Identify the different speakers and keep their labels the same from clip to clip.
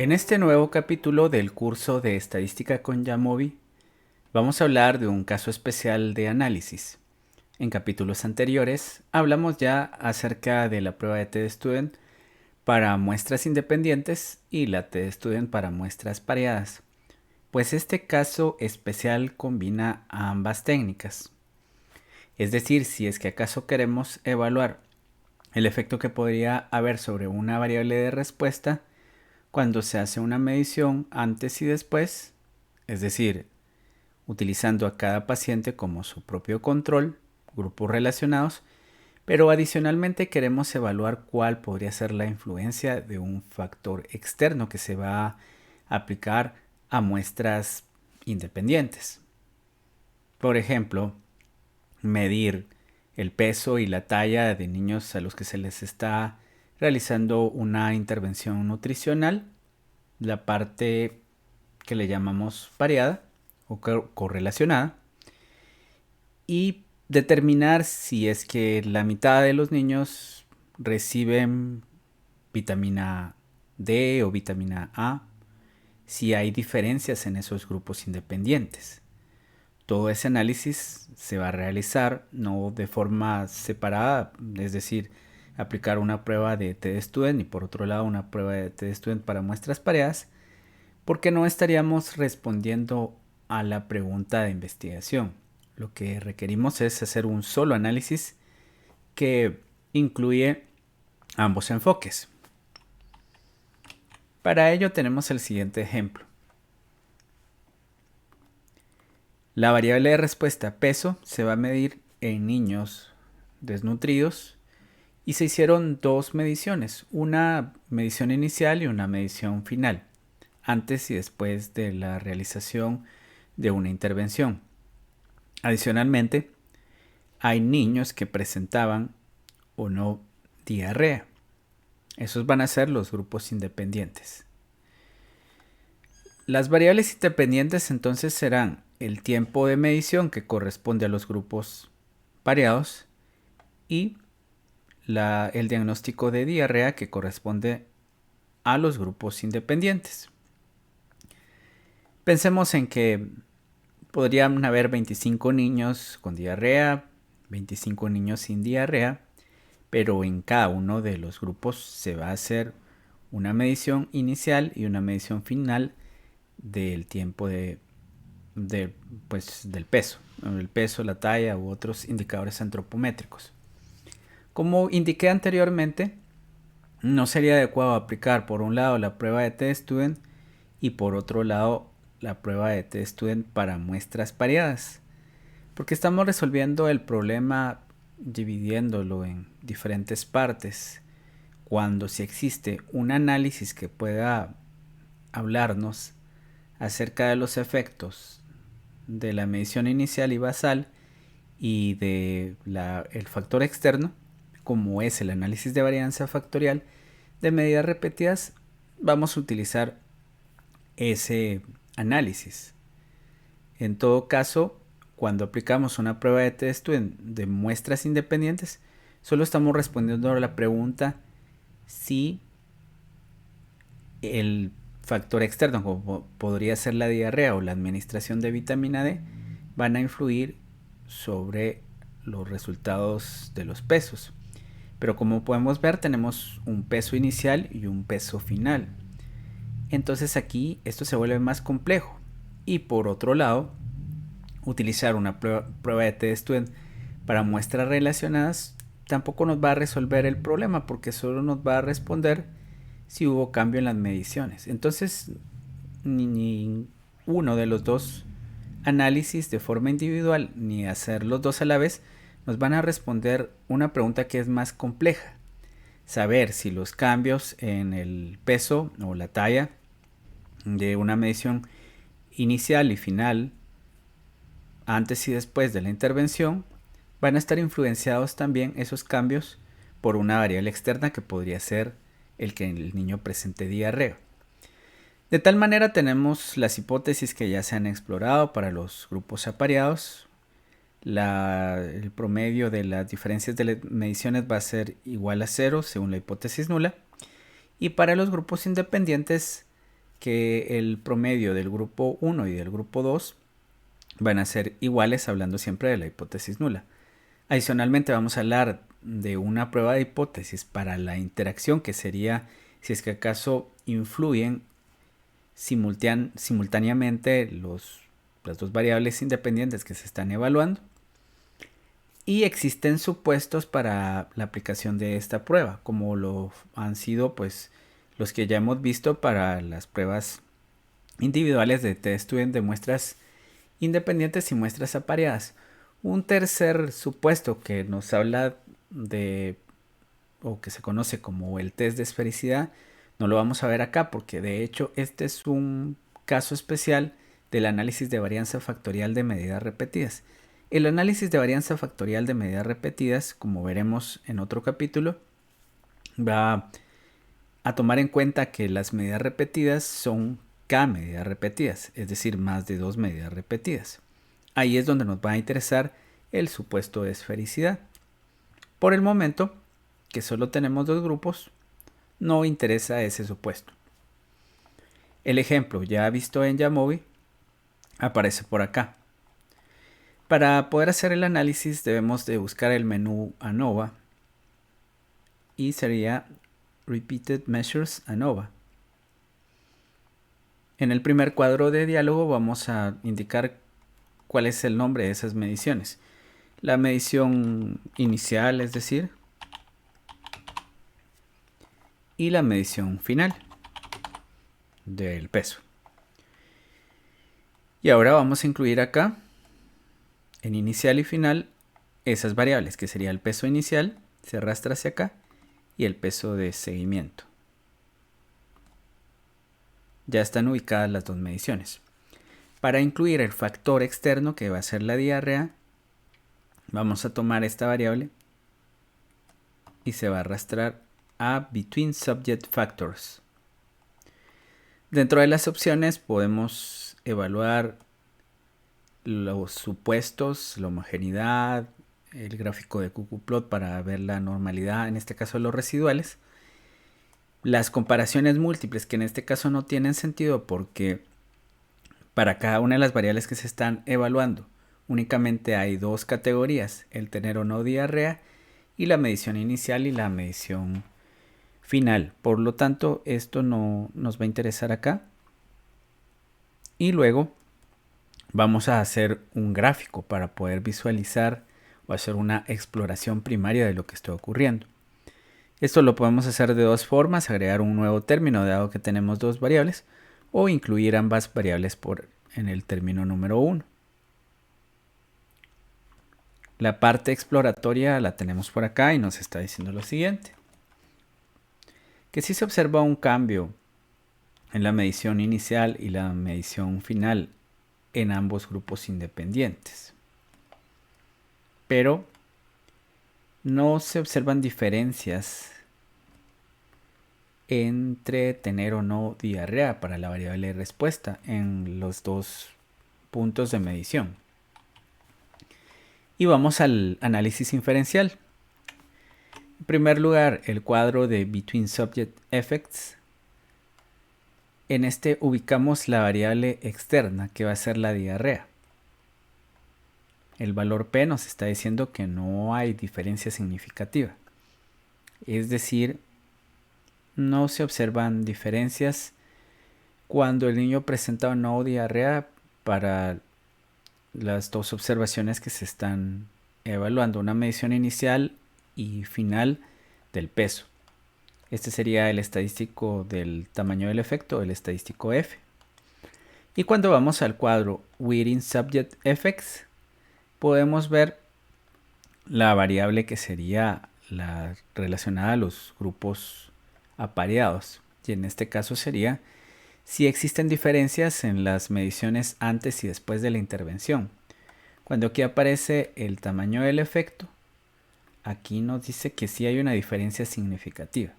Speaker 1: En este nuevo capítulo del curso de Estadística con Yamovi, vamos a hablar de un caso especial de análisis. En capítulos anteriores hablamos ya acerca de la prueba de TestStudent para muestras independientes y la TestStudent para muestras pareadas, pues este caso especial combina ambas técnicas. Es decir, si es que acaso queremos evaluar el efecto que podría haber sobre una variable de respuesta cuando se hace una medición antes y después, es decir, utilizando a cada paciente como su propio control, grupos relacionados, pero adicionalmente queremos evaluar cuál podría ser la influencia de un factor externo que se va a aplicar a muestras independientes. Por ejemplo, medir el peso y la talla de niños a los que se les está realizando una intervención nutricional, la parte que le llamamos pareada o correlacionada, y determinar si es que la mitad de los niños reciben vitamina D o vitamina A, si hay diferencias en esos grupos independientes. Todo ese análisis se va a realizar no de forma separada, es decir, aplicar una prueba de TestStudent y por otro lado una prueba de TestStudent para muestras pareadas, porque no estaríamos respondiendo a la pregunta de investigación. Lo que requerimos es hacer un solo análisis que incluye ambos enfoques. Para ello tenemos el siguiente ejemplo. La variable de respuesta peso se va a medir en niños desnutridos y se hicieron dos mediciones, una medición inicial y una medición final, antes y después de la realización de una intervención. Adicionalmente, hay niños que presentaban o no diarrea. Esos van a ser los grupos independientes. Las variables independientes entonces serán el tiempo de medición que corresponde a los grupos pareados y el diagnóstico de diarrea que corresponde a los grupos independientes. Pensemos en que podrían haber 25 niños con diarrea, 25 niños sin diarrea, pero en cada uno de los grupos se va a hacer una medición inicial y una medición final del tiempo del peso, el peso, la talla u otros indicadores antropométricos. Como indiqué anteriormente, no sería adecuado aplicar por un lado la prueba de TestStudent y por otro lado la prueba de TestStudent para muestras pareadas, porque estamos resolviendo el problema dividiéndolo en diferentes partes, cuando si existe un análisis que pueda hablarnos acerca de los efectos de la medición inicial y basal y de el factor externo, como es el análisis de varianza factorial de medidas repetidas, vamos a utilizar ese análisis. En todo caso, cuando aplicamos una prueba de TestStudent de muestras independientes, solo estamos respondiendo a la pregunta si el factor externo, como podría ser la diarrea o la administración de vitamina D, van a influir sobre los resultados de los pesos. Pero como podemos ver, tenemos un peso inicial y un peso final. Entonces aquí esto se vuelve más complejo. Y por otro lado, utilizar una prueba de TestStudent para muestras relacionadas tampoco nos va a resolver el problema, porque solo nos va a responder si hubo cambio en las mediciones. Entonces, ni uno de los dos análisis de forma individual ni hacer los dos a la vez nos van a responder una pregunta que es más compleja. Saber si los cambios en el peso o la talla de una medición inicial y final, antes y después de la intervención, van a estar influenciados también esos cambios por una variable externa que podría ser el que el niño presente diarrea. De tal manera tenemos las hipótesis que ya se han explorado para los grupos apareados. El promedio de las diferencias de las mediciones va a ser igual a 0 según la hipótesis nula. Y para los grupos independientes que el promedio del grupo 1 y del grupo 2 van a ser iguales, hablando siempre de la hipótesis nula. Adicionalmente vamos a hablar de una prueba de hipótesis para la interacción, que sería si es que acaso influyen simultáneamente las dos variables independientes que se están evaluando. Y existen supuestos para la aplicación de esta prueba, como lo han sido pues los que ya hemos visto para las pruebas individuales de t-student de muestras independientes y muestras apareadas. Un tercer supuesto que nos habla de, o que se conoce como el test de esfericidad, no lo vamos a ver acá porque de hecho este es un caso especial del análisis de varianza factorial de medidas repetidas. El análisis de varianza factorial de medidas repetidas, como veremos en otro capítulo, va a tomar en cuenta que las medidas repetidas son k medidas repetidas, es decir, más de 2 medidas repetidas. Ahí es donde nos va a interesar el supuesto de esfericidad. Por el momento, que solo tenemos dos grupos, no interesa ese supuesto. El ejemplo ya visto en Jamovi aparece por acá. Para poder hacer el análisis debemos de buscar el menú ANOVA y sería Repeated Measures ANOVA. En el primer cuadro de diálogo vamos a indicar cuál es el nombre de esas mediciones. La medición inicial, es decir, y la medición final del peso. Y ahora vamos a incluir acá en inicial y final esas variables, que sería el peso inicial, se arrastra hacia acá, y el peso de seguimiento. Ya están ubicadas las dos mediciones. Para incluir el factor externo, que va a ser la diarrea, vamos a tomar esta variable y se va a arrastrar a Between Subject Factors. Dentro de las opciones podemos evaluar los supuestos, la homogeneidad, el gráfico de Cuckoo-Plot para ver la normalidad, en este caso los residuales. Las comparaciones múltiples, que en este caso no tienen sentido porque para cada una de las variables que se están evaluando únicamente hay dos categorías, el tener o no diarrea y la medición inicial y la medición final. Por lo tanto, esto no nos va a interesar acá. Y luego vamos a hacer un gráfico para poder visualizar o hacer una exploración primaria de lo que está ocurriendo. Esto lo podemos hacer de dos formas: agregar un nuevo término dado que tenemos dos variables, o incluir ambas variables en el término número 1. La parte exploratoria la tenemos por acá y nos está diciendo lo siguiente: que si se observa un cambio en la medición inicial y la medición final en ambos grupos independientes, pero no se observan diferencias entre tener o no diarrea para la variable de respuesta en los dos puntos de medición. Y vamos al análisis inferencial. En primer lugar, el cuadro de Between Subject Effects. En este ubicamos la variable externa, que va a ser la diarrea. El valor P nos está diciendo que no hay diferencia significativa. Es decir, no se observan diferencias cuando el niño presenta o no diarrea para las dos observaciones que se están evaluando, una medición inicial y final del peso. Este sería el estadístico del tamaño del efecto, el estadístico F. Y cuando vamos al cuadro Within Subject Effects, podemos ver la variable que sería la relacionada a los grupos apareados. Y en este caso sería si existen diferencias en las mediciones antes y después de la intervención. Cuando aquí aparece el tamaño del efecto, aquí nos dice que sí hay una diferencia significativa.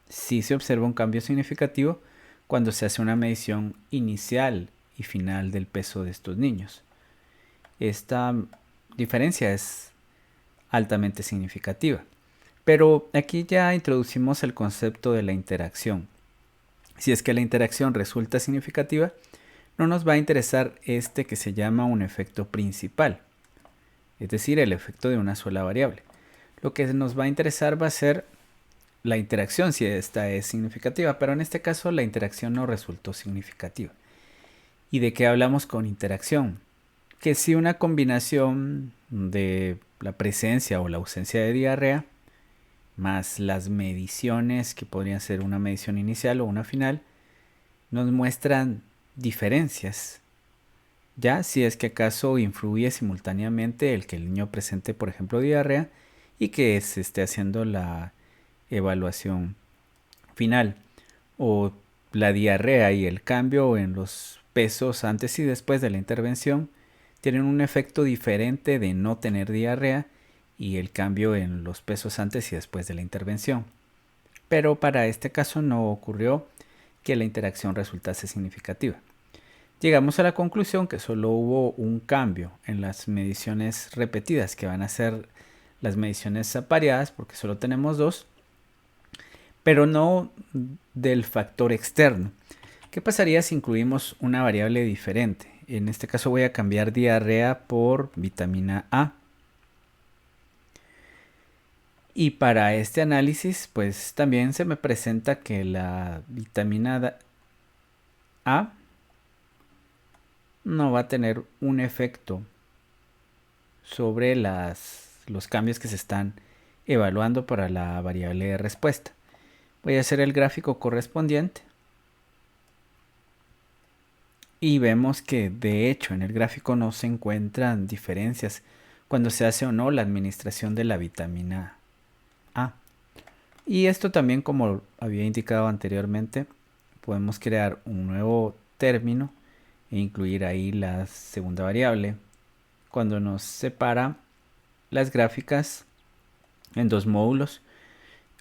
Speaker 1: Sí se observa un cambio significativo cuando se hace una medición inicial y final del peso de estos niños. Esta diferencia es altamente significativa. Pero aquí ya introducimos el concepto de la interacción. Si es que la interacción resulta significativa, no nos va a interesar este que se llama un efecto principal, es decir, el efecto de una sola variable. Lo que nos va a interesar va a ser la interacción, si esta es significativa, pero en este caso la interacción no resultó significativa. ¿Y de qué hablamos con interacción? Que si una combinación de la presencia o la ausencia de diarrea más las mediciones, que podrían ser una medición inicial o una final, nos muestran diferencias. Ya si es que acaso influye simultáneamente el que el niño presente, por ejemplo, diarrea y que se esté haciendo la evaluación final, o la diarrea y el cambio en los pesos antes y después de la intervención tienen un efecto diferente de no tener diarrea y el cambio en los pesos antes y después de la intervención. Pero para este caso no ocurrió que la interacción resultase significativa. Llegamos a la conclusión que solo hubo un cambio en las mediciones repetidas, que van a ser las mediciones apareadas, porque solo tenemos dos, pero no del factor externo. ¿Qué pasaría si incluimos una variable diferente? En este caso voy a cambiar diarrea por vitamina A. Y para este análisis, pues también se me presenta que la vitamina A no va a tener un efecto sobre los cambios que se están evaluando para la variable de respuesta. Voy a hacer el gráfico correspondiente. Y vemos que de hecho en el gráfico no se encuentran diferencias cuando se hace o no la administración de la vitamina A. Y esto también, como había indicado anteriormente, podemos crear un nuevo término e incluir ahí la segunda variable cuando nos separa las gráficas en dos módulos.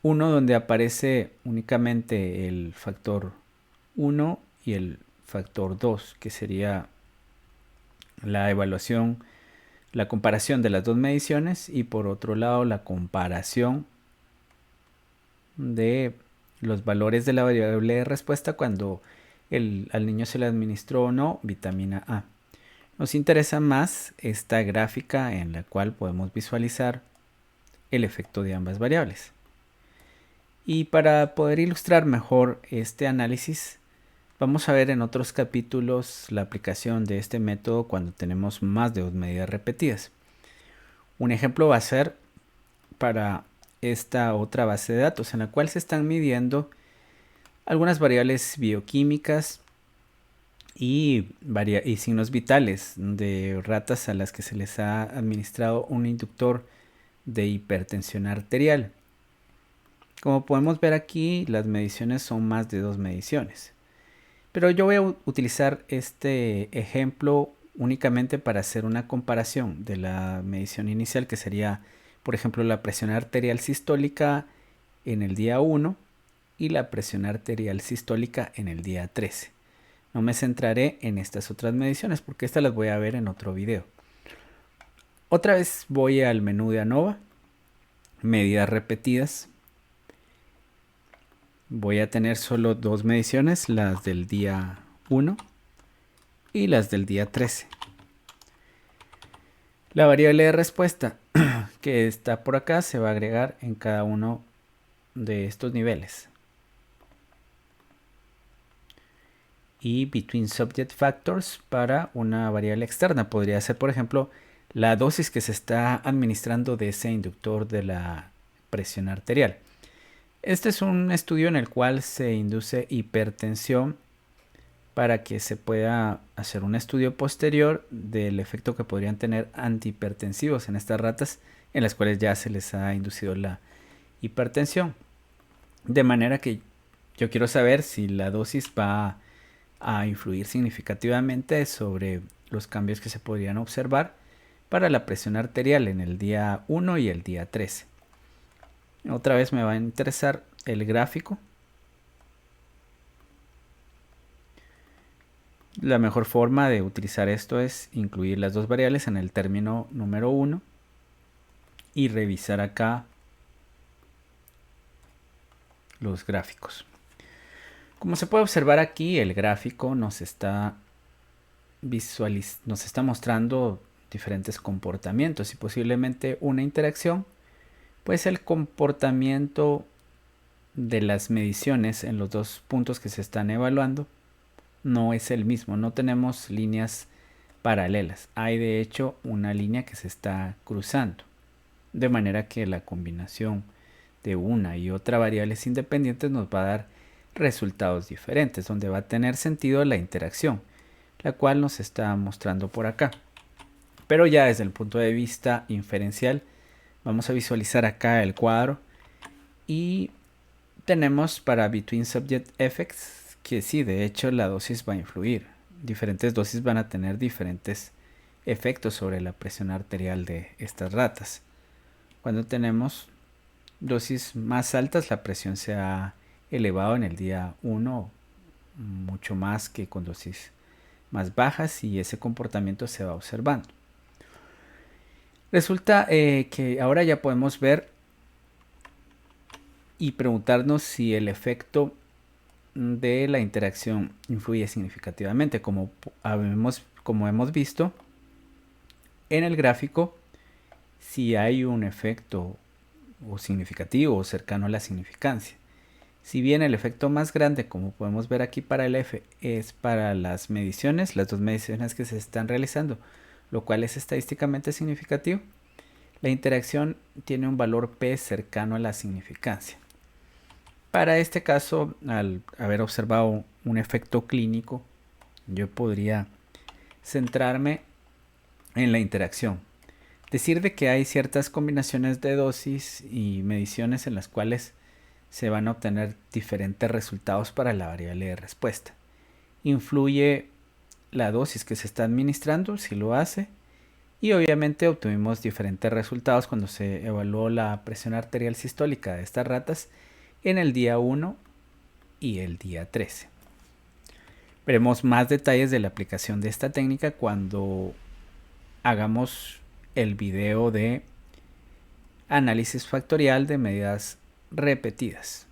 Speaker 1: Uno donde aparece únicamente el factor 1 y el factor 2, que sería la evaluación, la comparación de las dos mediciones, y por otro lado la comparación de los valores de la variable de respuesta cuando al niño se le administró o no vitamina A. Nos interesa más esta gráfica en la cual podemos visualizar el efecto de ambas variables. Y para poder ilustrar mejor este análisis, vamos a ver en otros capítulos la aplicación de este método cuando tenemos más de dos medidas repetidas. Un ejemplo va a ser para esta otra base de datos en la cual se están midiendo algunas variables bioquímicas y signos vitales de ratas a las que se les ha administrado un inductor de hipertensión arterial. Como podemos ver aquí, las mediciones son más de dos mediciones. Pero yo voy a utilizar este ejemplo únicamente para hacer una comparación de la medición inicial, que sería, por ejemplo, la presión arterial sistólica en el día 1 y la presión arterial sistólica en el día 13. No me centraré en estas otras mediciones porque estas las voy a ver en otro video. Otra vez voy al menú de ANOVA, medidas repetidas. Voy a tener solo dos mediciones, las del día 1 y las del día 13. La variable de respuesta que está por acá se va a agregar en cada uno de estos niveles. Y between subject factors para una variable externa podría ser, por ejemplo, la dosis que se está administrando de ese inductor de la presión arterial. Este es un estudio en el cual se induce hipertensión para que se pueda hacer un estudio posterior del efecto que podrían tener antihipertensivos en estas ratas en las cuales ya se les ha inducido la hipertensión. De manera que yo quiero saber si la dosis va a influir significativamente sobre los cambios que se podrían observar para la presión arterial en el día 1 y el día 13. Otra vez me va a interesar el gráfico. La mejor forma de utilizar esto es incluir las dos variables en el término número 1 y revisar acá los gráficos. Como se puede observar aquí, el gráfico nos está mostrando diferentes comportamientos y posiblemente una interacción, pues el comportamiento de las mediciones en los dos puntos que se están evaluando no es el mismo, no tenemos líneas paralelas, hay de hecho una línea que se está cruzando, de manera que la combinación de una y otra variables independientes nos va a dar resultados diferentes, donde va a tener sentido la interacción, la cual nos está mostrando por acá. Pero ya desde el punto de vista inferencial, vamos a visualizar acá el cuadro y tenemos para Between Subject Effects que sí, de hecho la dosis va a influir. Diferentes dosis van a tener diferentes efectos sobre la presión arterial de estas ratas. Cuando tenemos dosis más altas, la presión se ha elevado en el día 1 mucho más que con dosis más bajas, y ese comportamiento se va observando. Resulta que ahora ya podemos ver y preguntarnos si el efecto de la interacción influye significativamente. Como hemos visto en el gráfico, si hay un efecto o significativo o cercano a la significancia. Si bien el efecto más grande, como podemos ver aquí para el F, es para las mediciones, las dos mediciones que se están realizando, lo cual es estadísticamente significativo, la interacción tiene un valor P cercano a la significancia. Para este caso, al haber observado un efecto clínico, yo podría centrarme en la interacción. Decir de que hay ciertas combinaciones de dosis y mediciones en las cuales se van a obtener diferentes resultados para la variable de respuesta. Influye la dosis que se está administrando, si lo hace, y obviamente obtuvimos diferentes resultados cuando se evaluó la presión arterial sistólica de estas ratas en el día 1 y el día 13. Veremos más detalles de la aplicación de esta técnica cuando hagamos el video de análisis factorial de medidas repetidas.